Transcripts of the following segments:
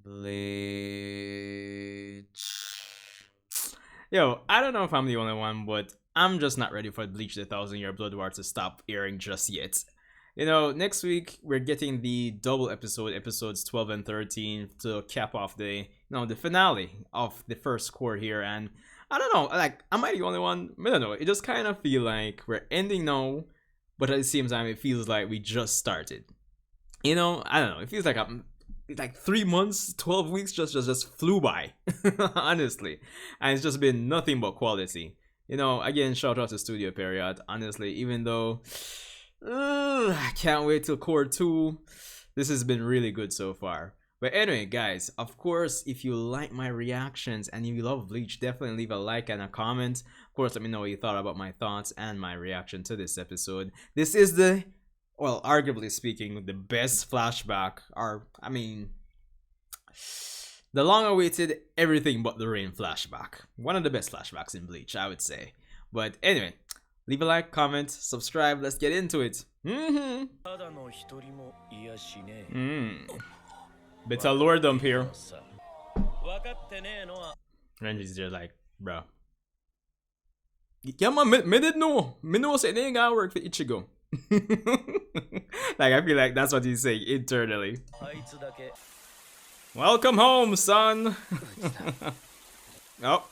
Bleach. Yo, I don't know if I'm the only one, but I'm just not ready for Bleach the 1000-Year Blood War to stop airing just yet. You know, next week we're getting the double episode, episodes 12 and 13, to cap off the the finale of the first core here. And I don't know, like, am I the only one? I don't know. It just kind of feel like we're ending now, but at the same time, it feels like we just started. You know, I don't know. It feels like like 3 months, 12 weeks just flew by, honestly, and it's just been nothing but quality. You know, again, shout out to Studio Period. Honestly, even though I can't wait till Core 2, this has been really good so far. But anyway, guys, of course, if you like my reactions and if you love Bleach, definitely leave a like and a comment. Of course, let me know what you thought about my thoughts and my reaction to this episode. This is the, well, arguably speaking, the best flashback, or I mean, the long-awaited everything but the rain flashback. One of the best flashbacks in Bleach, I would say. But anyway, leave a like, comment, subscribe. Let's get into it. Bit of lore dump here. Renji's just like, bro. Yeah, man, me did know. Me know say they ain't gotta work for Ichigo. Like, I feel like that's what he's saying internally. Welcome home, son. Oh.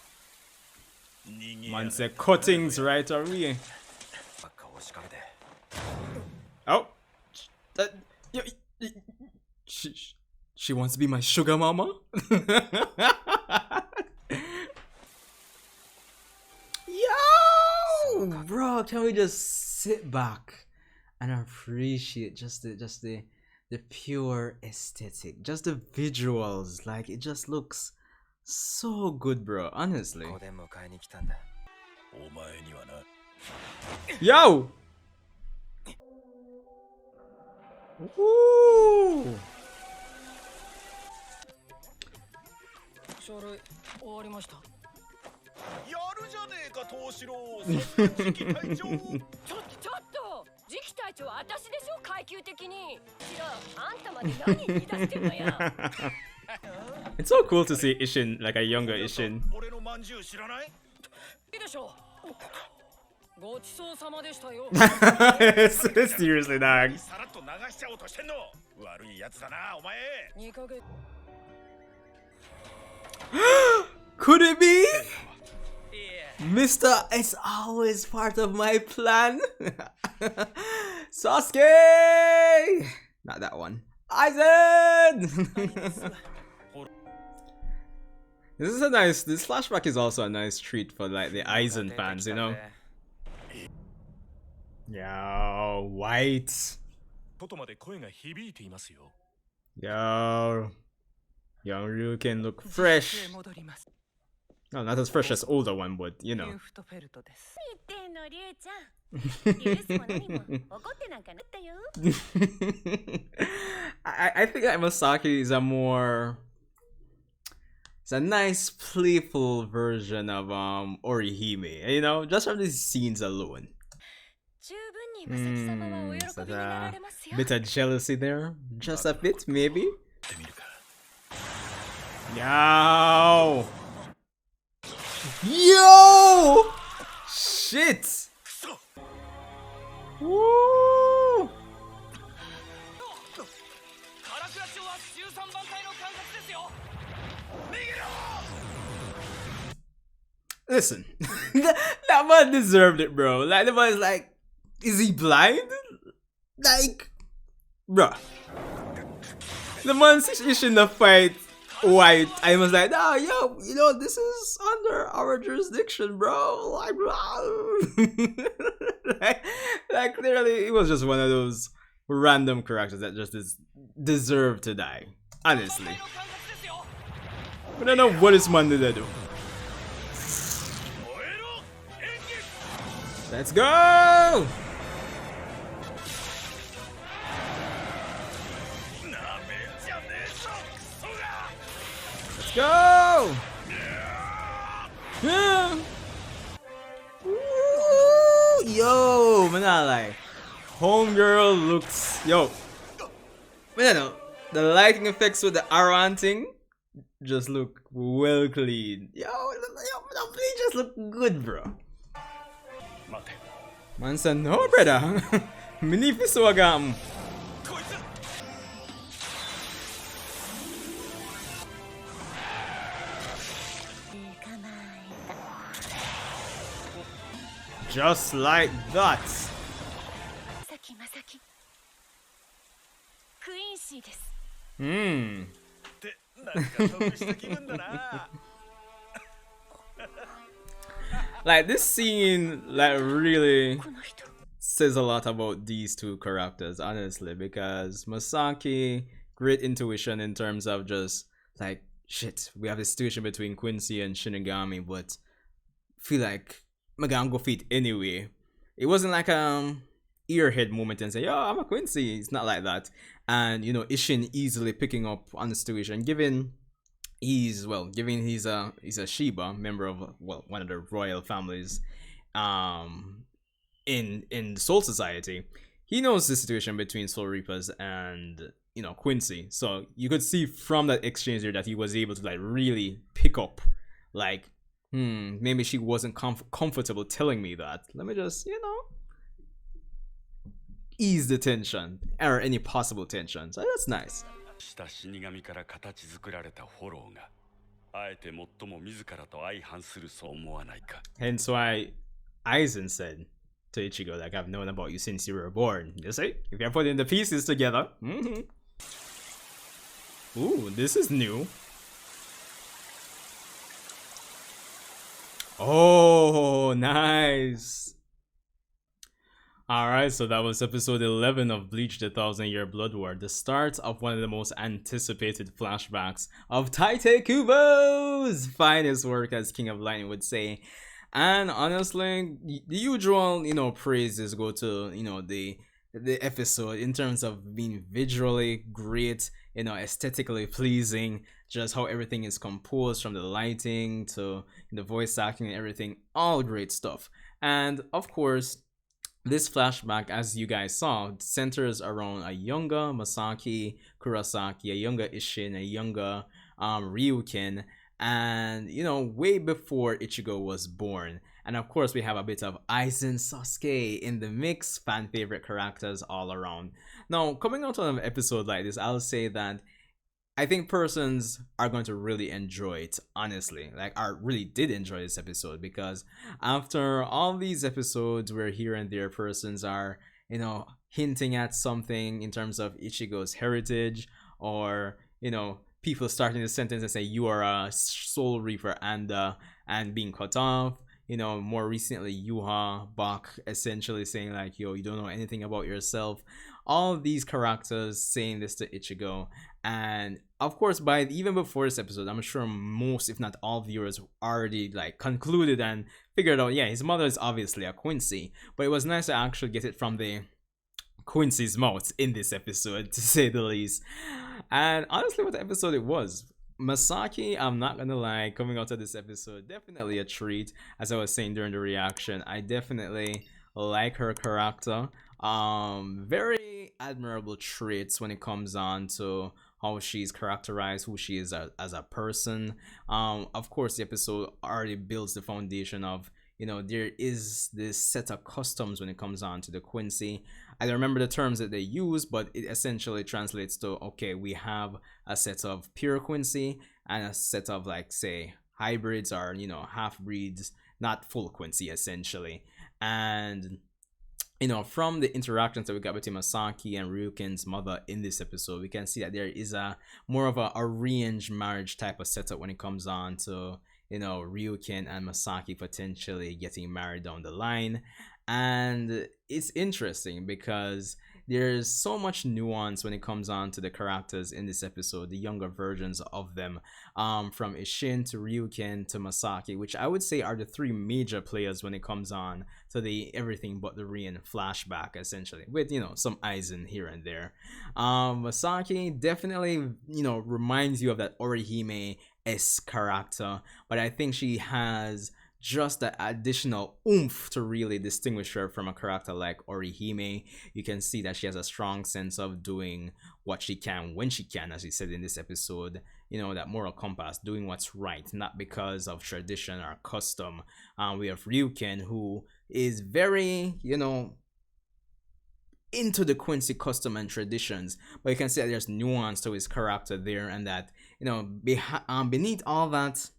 Man said cuttings right away. Oh. She wants to be my sugar mama? Yo! Bro, can we just sit back and appreciate just the pure aesthetic, just the visuals? Like, it just looks so good, bro, honestly. Yo! Woo! It's so cool to see Isshin, like a younger Isshin. Seriously, dog. Could it be? Mr. It's always part of my plan. Sasuke! Not that one. Aizen! This flashback is also a nice treat for like the Aizen fans, you know? Yo, white. Yo. Young Ryu can look fresh. No, not as fresh as older one, but you know. I think that Masaki is it's a nice playful version of Orihime, you know, just from these scenes alone. Such a bit of jealousy there, just a bit maybe. Yo! Yo! Shit! Woo! Listen, that man deserved it, bro. Like, the man's like, is he blind? Like, bruh. The man's in the fight white. I was like, nah, yo, you know, this is under our jurisdiction, bro. Like, like clearly, it was just one of those random characters that just deserve to die. Honestly. I don't know what this man did I do. Let's go! Let's go! Yeah. Woo! Yo, man, I like homegirl looks. Yo, man, I know the lighting effects with the Aran thing. just look well clean. Yo, Bleach just look good, bro. Man said, no, brother. Minifiso agam. Just like that. Hmm. Like this scene, like really says a lot about these two characters, honestly, because Masaki, great intuition in terms of just like shit. We have a situation between Quincy and Shinigami, but feel like Magan go fit anyway. It wasn't like earhead moment and say, "Yo, I'm a Quincy." It's not like that. And you know, Isshin easily picking up on the situation, given he's a Shiba, member of one of the royal families, in Soul Society. He knows the situation between Soul Reapers and Quincy. So you could see from that exchange there that he was able to like really pick up, like, maybe she wasn't comfortable telling me that. Let me just ease the tension or any possible tension. So that's nice. Hence why Aizen said to Ichigo, like, I've known about you since you were born. You see? If you're putting the pieces together. Ooh, this is new. Oh, nice. Alright, so that was episode 11 of Bleach the 1000-Year Blood War, the start of one of the most anticipated flashbacks of TYBW's finest work, as King of Lightning would say. And honestly, the usual, praises go to, the episode in terms of being visually great, aesthetically pleasing, just how everything is composed from the lighting to the voice acting and everything, all great stuff. And of course, this flashback, as you guys saw, centers around a younger Masaki Kurosaki, a younger Isshin, a younger Ryukin, and way before Ichigo was born. And of course, we have a bit of Aizen Sasuke in the mix, fan favorite characters all around. Now, coming out of an episode like this, I'll say that I think persons are going to really enjoy it, honestly. Like, I really did enjoy this episode because after all these episodes where here and there persons are, hinting at something in terms of Ichigo's heritage, or, people starting the sentence and say, you are a soul reaper and being cut off. More recently, Yuha, Bach essentially saying like, yo, you don't know anything about yourself. All of these characters saying this to Ichigo. And of course, even before this episode, I'm sure most, if not all viewers already like concluded and figured out, yeah, his mother is obviously a Quincy. But it was nice to actually get it from the Quincy's mouth in this episode, to say the least. And honestly, what episode it was. Masaki, I'm not gonna lie, coming out of this episode, definitely a treat. As I was saying during the reaction, I definitely like her character. Very admirable traits when it comes on to how she's characterized, who she is as a person. Of course, the episode already builds the foundation of, there is this set of customs when it comes on to the Quincy. I don't remember the terms that they use, but it essentially translates to, okay, we have a set of pure Quincy and a set of, like, say, hybrids or, half breeds, not full Quincy, essentially. And from the interactions that we got between Masaki and Ryukin's mother in this episode, we can see that there is a more of a arranged marriage type of setup when it comes on to, Ryukin and Masaki potentially getting married down the line. And it's interesting because there's so much nuance when it comes on to the characters in this episode, the younger versions of them, from Isshin to Ryukin to Masaki, which I would say are the three major players when it comes on to the everything but the Rian flashback, essentially, with some Aizen here and there. Masaki definitely reminds you of that Orihime-esque character, but I think she has just the additional oomph to really distinguish her from a character like Orihime. You can see that she has a strong sense of doing what she can when she can, as she said in this episode, that moral compass, doing what's right, not because of tradition or custom. We have Ryuken, who is very, into the Quincy custom and traditions, but you can see that there's nuance to his character there, and that beneath all that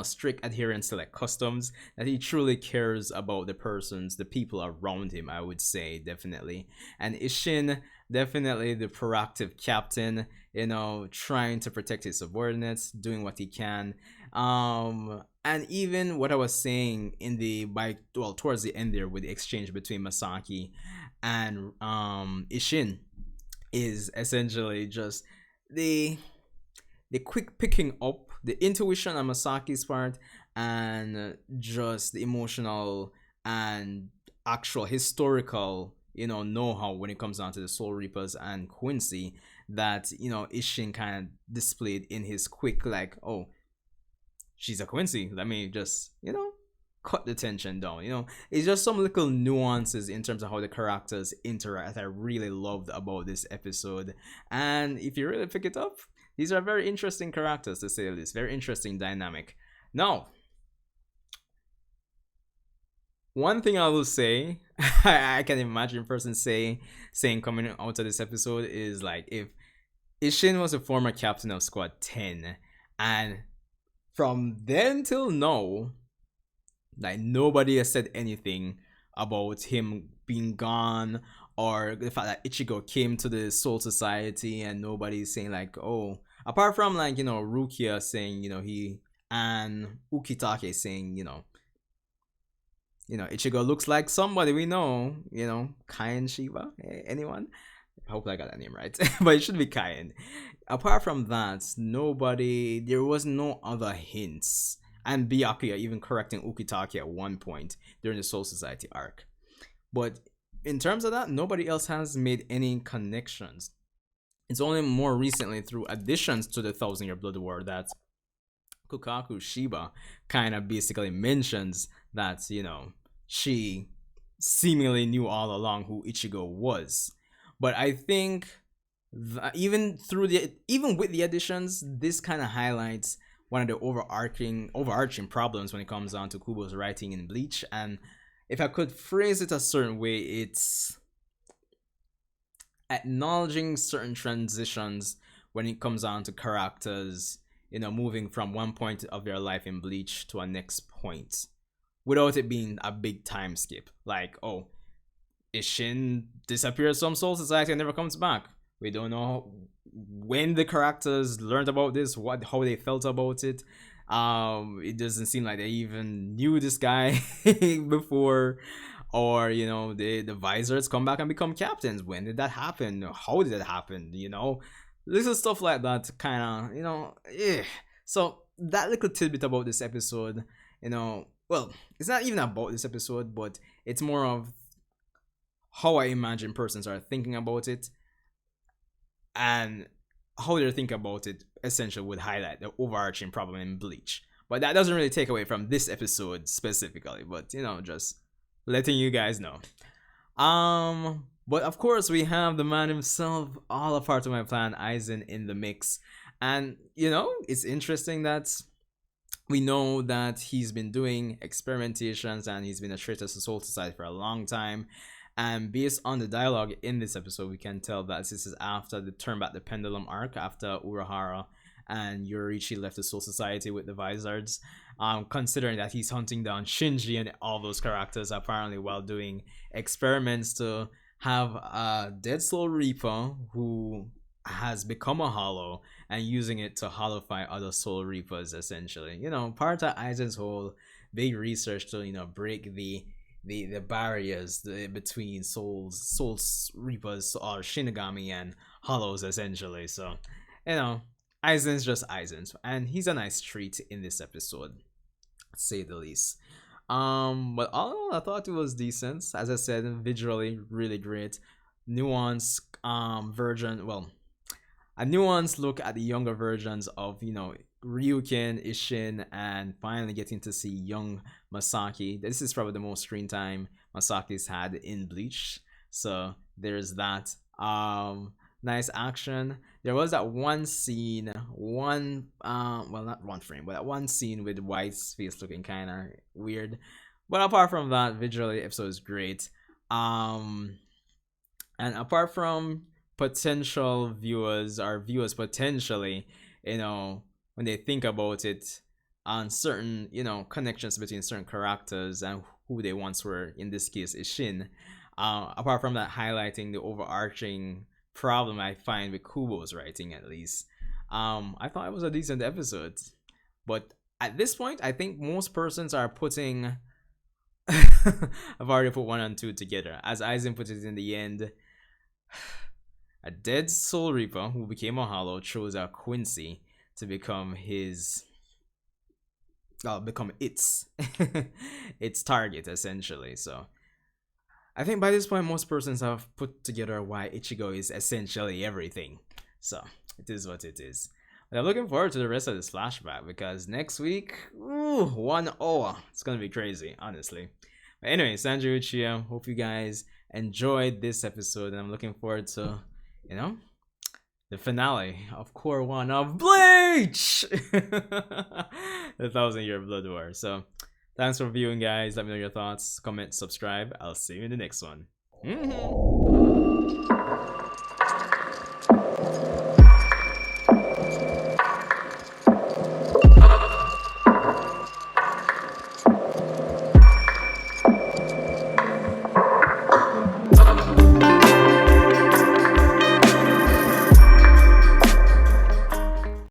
strict adherence to like customs, that he truly cares about the people around him, I would say, definitely. And Isshin, definitely the proactive captain, trying to protect his subordinates, doing what he can. And even what I was saying towards the end there, with the exchange between Masaki and Isshin, is essentially just the quick picking up, the intuition on Masaki's part, and just the emotional and actual historical know-how when it comes down to the Soul Reapers and Quincy, that Isshin kind of displayed in his quick, like, oh, she's a Quincy, let me just cut the tension down. It's just some little nuances in terms of how the characters interact that I really loved about this episode. And if you really pick it up, these are very interesting characters, to say the least. Very interesting dynamic. Now, one thing I will say, I can imagine a person saying coming out of this episode is like, if Isshin was a former captain of Squad 10, and from then till now, like, nobody has said anything about him being gone, or the fact that Ichigo came to the Soul Society, and nobody's saying like, oh, apart from like Rukia saying he, and Ukitake saying Ichigo looks like somebody we know, Kain Shiba, anyone? I hope I got that name right. But it should be Kain. Apart from that, there was no other hints. And Byakuya even correcting Ukitake at one point during the Soul Society arc. But in terms of that, nobody else has made any connections. It's only more recently, through additions to the Thousand Year Blood War, that Kukaku Shiba kind of basically mentions that she seemingly knew all along who Ichigo was. But I think that even with the additions, this kind of highlights one of the overarching problems when it comes down to Kubo's writing in Bleach. And if I could phrase it a certain way, it's acknowledging certain transitions when it comes down to characters, moving from one point of their life in Bleach to a next point, without it being a big time skip. Like, oh, Isshin disappears from Soul Society and never comes back. We don't know when the characters learned about this, how they felt about it. It doesn't seem like they even knew this guy before. Or the visors come back and become captains. When did that happen? How did that happen? Little stuff like that, kind of So that little tidbit about this episode, well, it's not even about this episode, but it's more of how I imagine persons are thinking about it, and how they're thinking about it essentially would highlight the overarching problem in Bleach. But that doesn't really take away from this episode specifically, but just letting you guys know. But of course we have the man himself, all a part of my plan, Aizen, in the mix. And it's interesting that we know that he's been doing experimentations and he's been a traitor to Soul Society for a long time. And based on the dialogue in this episode, we can tell that this is after the Turn Back the Pendulum arc, after Urahara and Yoriichi left the Soul Society with the Vizards. Considering that he's hunting down Shinji and all those characters apparently while doing experiments to have a dead Soul Reaper who has become a hollow and using it to hollowify other Soul Reapers, essentially. Part of Aizen's whole big research to break the barriers between soul reapers or Shinigami and hollows, essentially. So Aizen's just Aizen's, and he's a nice treat in this episode, to say the least. But all in all, I thought it was decent. As I said, visually really great, nuanced version. Well, a nuanced look at the younger versions of Ryuken, Isshin, and finally getting to see young Masaki. This is probably the most screen time Masaki's had in Bleach, so there's that. nice action. There was that one scene, well, not one frame, but that one scene with White's face looking kind of weird. But apart from that, visually, the episode is great. And apart from potential viewers or viewers potentially, when they think about it, on certain, connections between certain characters and who they once were, in this case, Isshin. Apart from that, highlighting the overarching problem I find with Kubo's writing, at least. I thought it was a decent episode. But at this point, I think most persons are putting. I've already put 1 and 2 together. As Aizen put it in the end, a dead Soul Reaper who became a Hollow chose a Quincy to become its its target, essentially. So I think by this point most persons have put together why Ichigo is essentially everything. So it is what it is. But I'm looking forward to the rest of this flashback, because next week, 1 hour, it's gonna be crazy, honestly. But anyway, Sanjae Uchiha, hope you guys enjoyed this episode, and I'm looking forward to, the finale of Core 1 of Bleach! The 1,000-year Blood War. So, thanks for viewing, guys. Let me know your thoughts. Comment, subscribe. I'll see you in the next one.